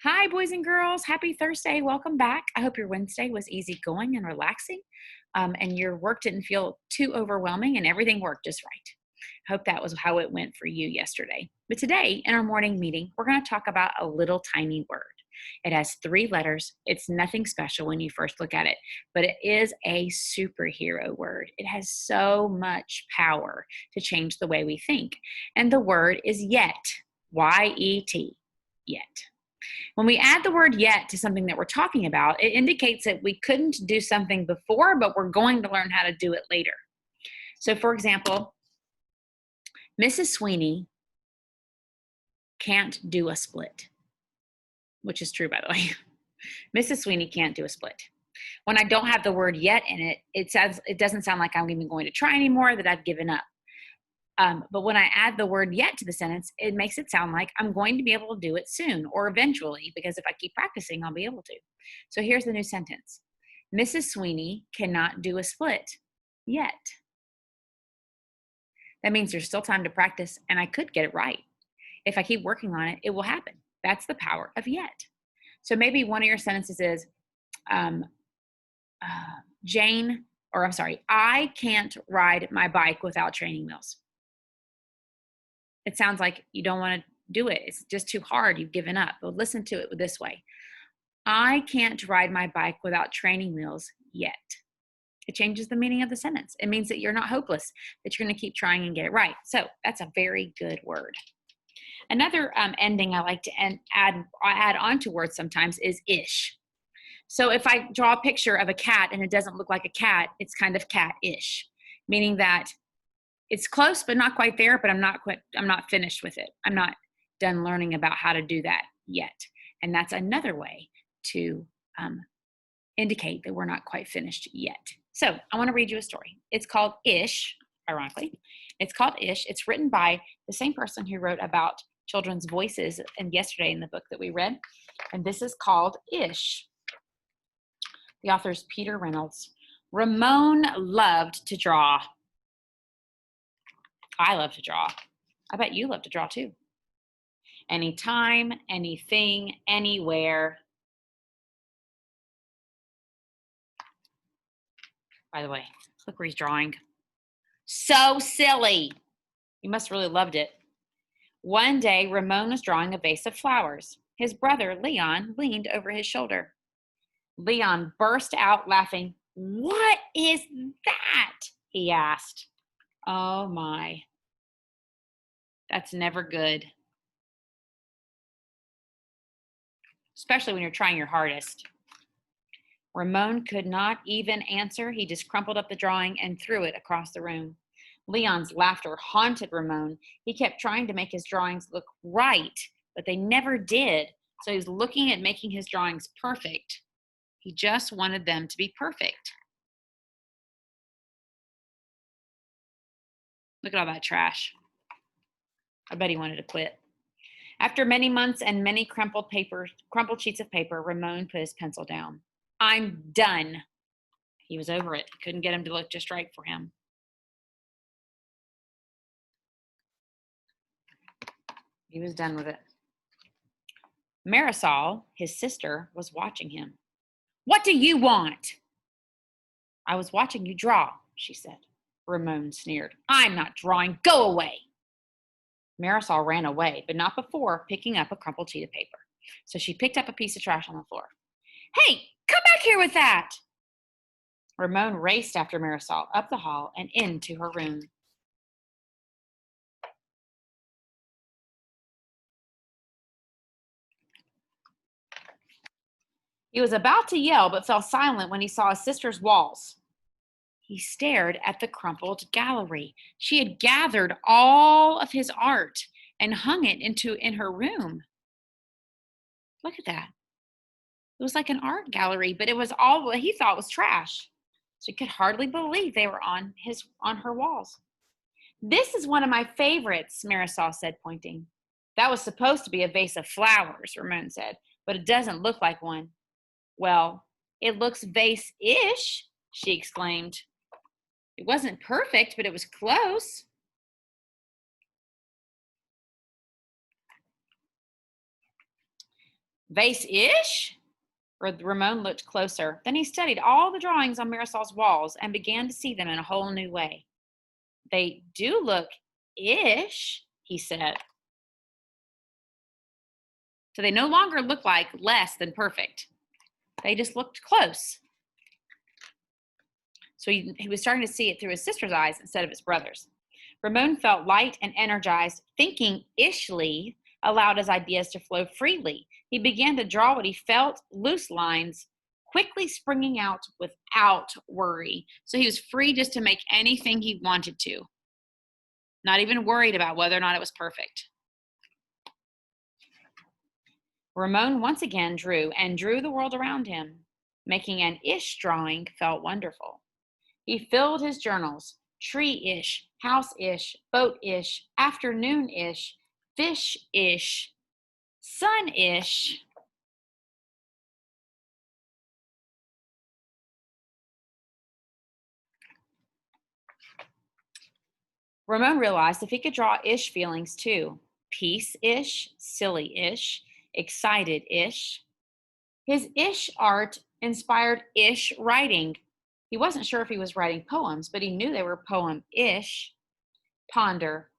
Hi, boys and girls. Happy Thursday. Welcome back. I hope your Wednesday was easygoing and relaxing, and your work didn't feel too overwhelming and everything worked just right. Hope that was how it went for you yesterday. But today, in our morning meeting, we're going to talk about a little tiny word. It has three letters. It's nothing special when you first look at it, but it is a superhero word. It has so much power to change the way we think. And the word is yet. Y-E-T. Yet. When we add the word yet to something that we're talking about, it indicates that we couldn't do something before, but we're going to learn how to do it later. So, for example, Mrs. Sweeney can't do a split, which is true, by the way. Mrs. Sweeney can't do a split. When I don't have the word yet in it, it doesn't sound like I'm even going to try anymore, that I've given up. But when I add the word yet to the sentence, it makes it sound like I'm going to be able to do it soon or eventually, because if I keep practicing, I'll be able to. So here's the new sentence. Mrs. Sweeney cannot do a split yet. That means there's still time to practice and I could get it right. If I keep working on it, it will happen. That's the power of yet. So maybe one of your sentences is, um, I can't ride my bike without training wheels. It sounds like you don't want to do it. It's just too hard. You've given up. But listen to it this way. I can't ride my bike without training wheels yet. It changes the meaning of the sentence. It means that you're not hopeless, that you're going to keep trying and get it right. So that's a very good word. Another ending I like to add on to words sometimes is ish. So if I draw a picture of a cat and it doesn't look like a cat, it's kind of cat-ish, meaning that it's close, but not quite there, but I'm not finished with it. I'm not done learning about how to do that yet. And that's another way to indicate that we're not quite finished yet. So I want to read you a story. It's called Ish, ironically. It's called Ish. It's written by the same person who wrote about children's voices and yesterday in the book that we read. And this is called Ish. The author is Peter Reynolds. Ramon loved to draw. I love to draw. I bet you love to draw too. Anytime, anything, anywhere. By the way, look where he's drawing. So silly. You must really loved it. One day, Ramon was drawing a vase of flowers. His brother, Leon, leaned over his shoulder. Leon burst out laughing. "What is that?" he asked. Oh my. That's never good. Especially when you're trying your hardest. Ramon could not even answer. He just crumpled up the drawing and threw it across the room. Leon's laughter haunted Ramon. He kept trying to make his drawings look right, but they never did. So he was looking at making his drawings perfect. He just wanted them to be perfect. Look at all that trash. I bet he wanted to quit. After many months and many crumpled sheets of paper, Ramon put his pencil down. "I'm done." He was over it. Couldn't get him to look just right for him. He was done with it. Marisol, his sister, was watching him. "What do you want?" "I was watching you draw," she said. Ramon sneered. "I'm not drawing. Go away." Marisol ran away, but not before picking up a crumpled sheet of paper. So she picked up a piece of trash on the floor. "Hey, come back here with that!" Ramon raced after Marisol up the hall and into her room. He was about to yell, but fell silent when he saw his sister's walls. He stared at the crumpled gallery. She had gathered all of his art and hung it in her room. Look at that. It was like an art gallery, but it was all what he thought was trash. So he could hardly believe they were on her walls. "This is one of my favorites," Marisol said, pointing. "That was supposed to be a vase of flowers," Ramon said, "but it doesn't look like one." "Well, it looks vase-ish," she exclaimed. "It wasn't perfect, but it was close." Vase-ish? Ramon looked closer. Then he studied all the drawings on Marisol's walls and began to see them in a whole new way. They do look ish, he said. So they no longer look like less than perfect. They just looked close. So he was starting to see it through his sister's eyes instead of his brother's. Ramon felt light and energized. Thinking ishly allowed his ideas to flow freely. He began to draw what he felt, loose lines, quickly springing out without worry. So he was free just to make anything he wanted to, not even worried about whether or not it was perfect. Ramon once again drew and drew the world around him. Making an ish drawing felt wonderful. He filled his journals: tree-ish, house-ish, boat-ish, afternoon-ish, fish-ish, sun-ish. Ramon realized if he could draw ish feelings too, peace-ish, silly-ish, excited-ish. His ish art inspired ish writing. He wasn't sure if he was writing poems, but he knew they were poem-ish. Ponder,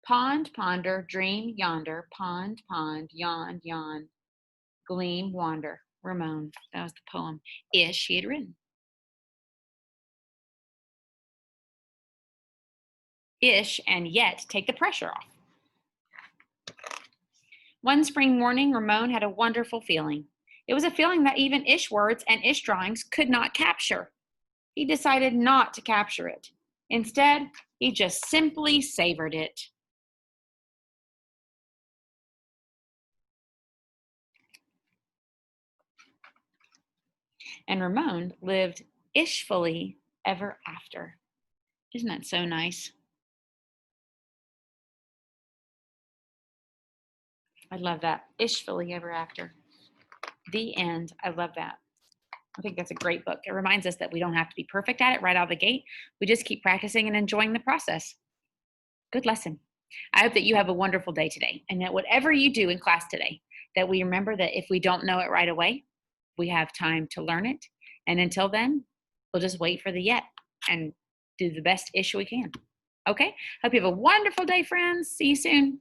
pond, ponder, dream yonder, pond, pond, yawn, yawn, gleam, wander. Ramon, that was the poem ish he had written. Ish and yet take the pressure off. One spring morning, Ramon had a wonderful feeling. It was a feeling that even ish words and ish drawings could not capture. He decided not to capture it. Instead, he just simply savored it. And Ramon lived ishfully ever after. Isn't that so nice? I love that. Ishfully ever after. The end. I love that. I think that's a great book. It reminds us that we don't have to be perfect at it right out of the gate. We just keep practicing and enjoying the process. Good lesson. I hope that you have a wonderful day today, and that whatever you do in class today, that we remember that if we don't know it right away, we have time to learn it. And until then, we'll just wait for the yet and do the best ish we can. Okay? Hope you have a wonderful day, friends. See you soon.